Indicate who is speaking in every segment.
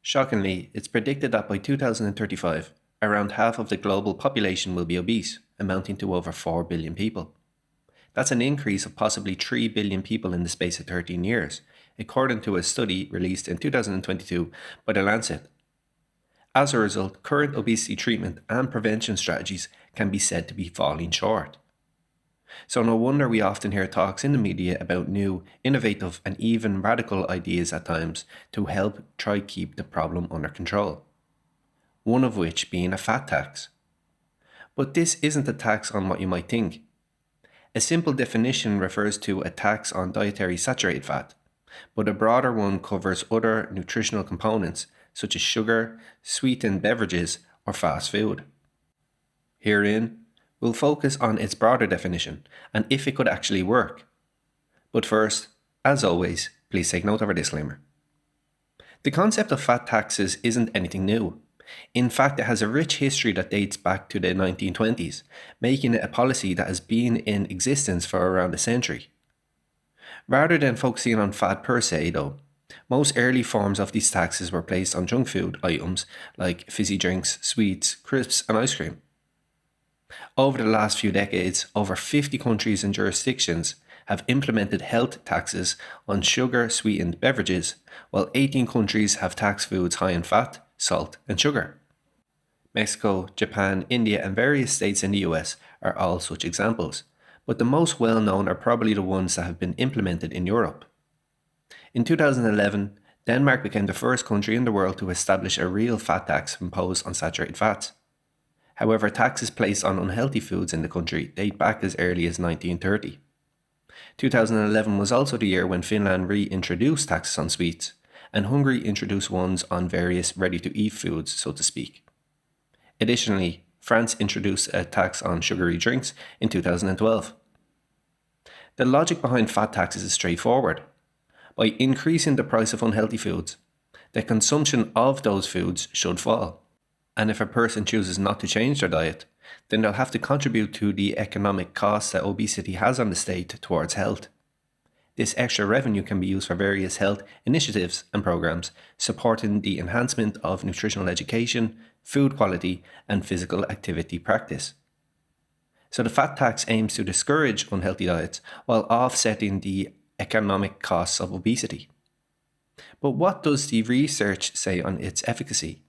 Speaker 1: Shockingly, it's predicted that by 2035, around half of the global population will be obese, amounting to over 4 billion people. That's an increase of possibly 3 billion people in the space of 13 years, according to a study released in 2022 by The Lancet. As a result, current obesity treatment and prevention strategies can be said to be falling short. So no wonder we often hear talks in the media about new, innovative, and even radical ideas at times to help try keep the problem under control. One of which being a fat tax. But this isn't a tax on what you might think. A simple definition refers to a tax on dietary saturated fat, but a broader one covers other nutritional components such as sugar, sweetened beverages, or fast food. Herein, we'll focus on its broader definition and if it could actually work. But first, as always, please take note of our disclaimer. The concept of fat taxes isn't anything new. In fact, it has a rich history that dates back to the 1920s, making it a policy that has been in existence for around a century. Rather than focusing on fat per se, though, most early forms of these taxes were placed on junk food items like fizzy drinks, sweets, crisps, and ice cream. Over the last few decades, over 50 countries and jurisdictions have implemented health taxes on sugar-sweetened beverages, while 18 countries have taxed foods high in fat, salt, and sugar. Mexico, Japan, India, and various states in the US are all such examples, but the most well-known are probably the ones that have been implemented in Europe. In 2011, Denmark became the first country in the world to establish a real fat tax imposed on saturated fats. However, taxes placed on unhealthy foods in the country date back as early as 1930. 2011 was also the year when Finland reintroduced taxes on sweets, and Hungary introduced ones on various ready-to-eat foods, so to speak. Additionally, France introduced a tax on sugary drinks in 2012. The logic behind fat taxes is straightforward. By increasing the price of unhealthy foods, the consumption of those foods should fall. And if a person chooses not to change their diet, then they'll have to contribute to the economic costs that obesity has on the state towards health. This extra revenue can be used for various health initiatives and programs supporting the enhancement of nutritional education, food quality, and physical activity practice. So the fat tax aims to discourage unhealthy diets while offsetting the economic costs of obesity. But what does the research say on its efficacy?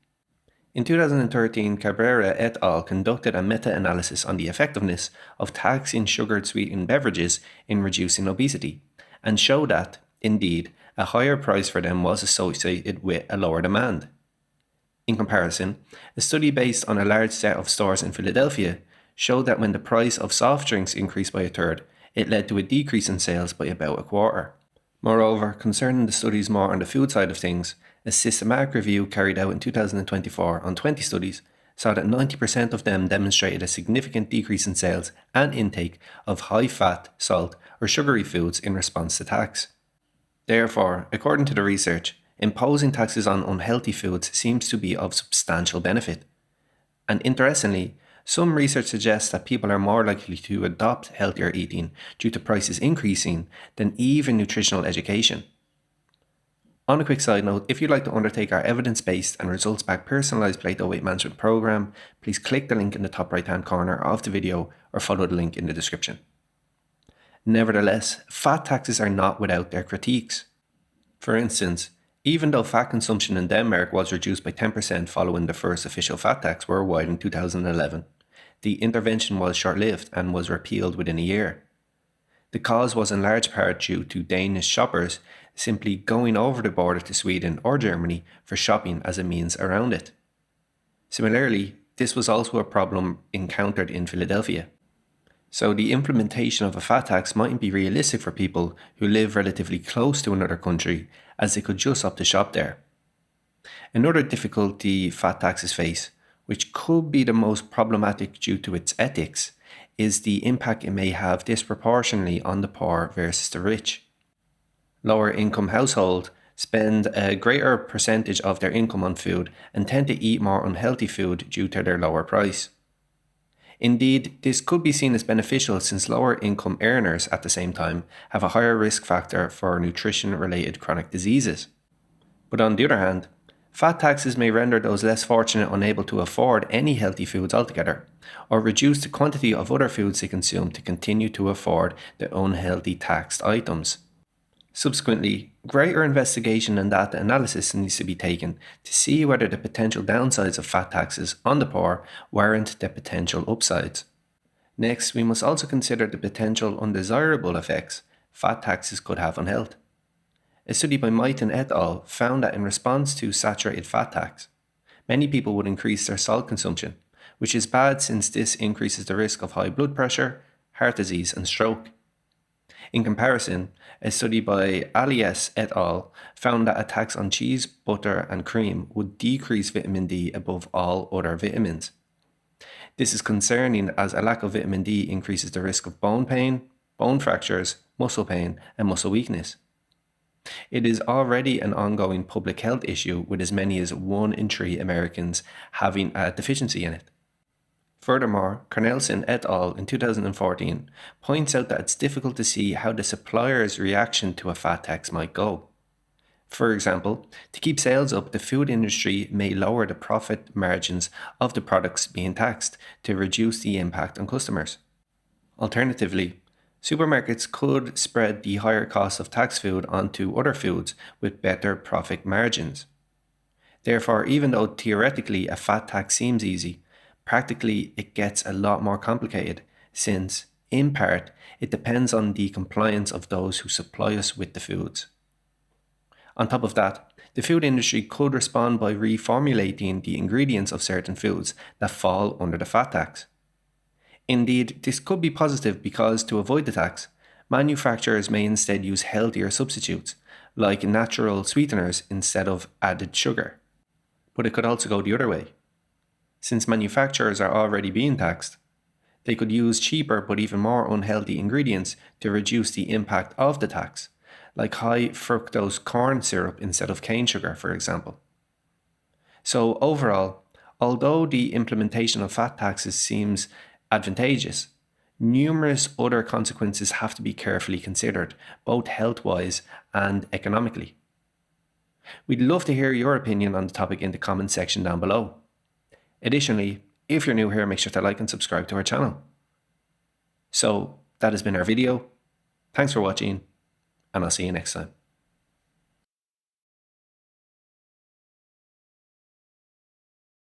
Speaker 1: In 2013, Cabrera et al. Conducted a meta-analysis on the effectiveness of taxing sugared sweetened beverages in reducing obesity, and showed that, indeed, a higher price for them was associated with a lower demand. In comparison, a study based on a large set of stores in Philadelphia showed that when the price of soft drinks increased by a third, it led to a decrease in sales by about a quarter. Moreover, concerning the studies more on the food side of things, a systematic review carried out in 2024 on 20 studies saw that 90% of them demonstrated a significant decrease in sales and intake of high-fat, salt, or sugary foods in response to tax. Therefore, according to the research, imposing taxes on unhealthy foods seems to be of substantial benefit. And interestingly, some research suggests that people are more likely to adopt healthier eating due to prices increasing than even nutritional education. On a quick side note, if you'd like to undertake our evidence-based and results-backed personalized Plato weight management program, please click the link in the top right-hand corner of the video or follow the link in the description. Nevertheless, fat taxes are not without their critiques. For instance, even though fat consumption in Denmark was reduced by 10% following the first official fat tax worldwide in 2011, the intervention was short-lived and was repealed within a year. The cause was in large part due to Danish shoppers simply going over the border to Sweden or Germany for shopping as a means around it. Similarly, this was also a problem encountered in Philadelphia. So the implementation of a fat tax mightn't be realistic for people who live relatively close to another country, as they could just opt to shop there. Another difficulty fat taxes face, which could be the most problematic due to its ethics, is the impact it may have disproportionately on the poor versus the rich. Lower income households spend a greater percentage of their income on food and tend to eat more unhealthy food due to their lower price. Indeed, this could be seen as beneficial since lower income earners at the same time have a higher risk factor for nutrition-related chronic diseases. But on the other hand, Fat taxes may render those less fortunate unable to afford any healthy foods altogether, or reduce the quantity of other foods they consume to continue to afford the unhealthy taxed items. Subsequently, greater investigation and data analysis needs to be taken to see whether the potential downsides of fat taxes on the poor warrant the potential upsides. Next, we must also consider the potential undesirable effects fat taxes could have on health. A study by Meiton et al. Found that in response to saturated fat tax, many people would increase their salt consumption, which is bad since this increases the risk of high blood pressure, heart disease, and stroke. In comparison, a study by Alias et al. Found that a tax on cheese, butter, and cream would decrease vitamin D above all other vitamins. This is concerning as a lack of vitamin D increases the risk of bone pain, bone fractures, muscle pain, and muscle weakness. It is already an ongoing public health issue with as many as 1 in 3 Americans having a deficiency in it. Furthermore, Cornelsen et al. In 2014 points out that it's difficult to see how the supplier's reaction to a fat tax might go. For example, to keep sales up, the food industry may lower the profit margins of the products being taxed to reduce the impact on customers. Alternatively, supermarkets could spread the higher cost of taxed food onto other foods with better profit margins. Therefore, even though theoretically a fat tax seems easy, practically it gets a lot more complicated since, in part, it depends on the compliance of those who supply us with the foods. On top of that, the food industry could respond by reformulating the ingredients of certain foods that fall under the fat tax. Indeed, this could be positive because to avoid the tax, manufacturers may instead use healthier substitutes, like natural sweeteners instead of added sugar. But it could also go the other way. Since manufacturers are already being taxed, they could use cheaper but even more unhealthy ingredients to reduce the impact of the tax, like high fructose corn syrup instead of cane sugar, for example. So overall, although the implementation of fat taxes seems advantageous, numerous other consequences have to be carefully considered, both health-wise and economically. We'd love to hear your opinion on the topic in the comments section down below. Additionally, if you're new here, make sure to like and subscribe to our channel. So, that has been our video. Thanks for watching, and I'll see you next time.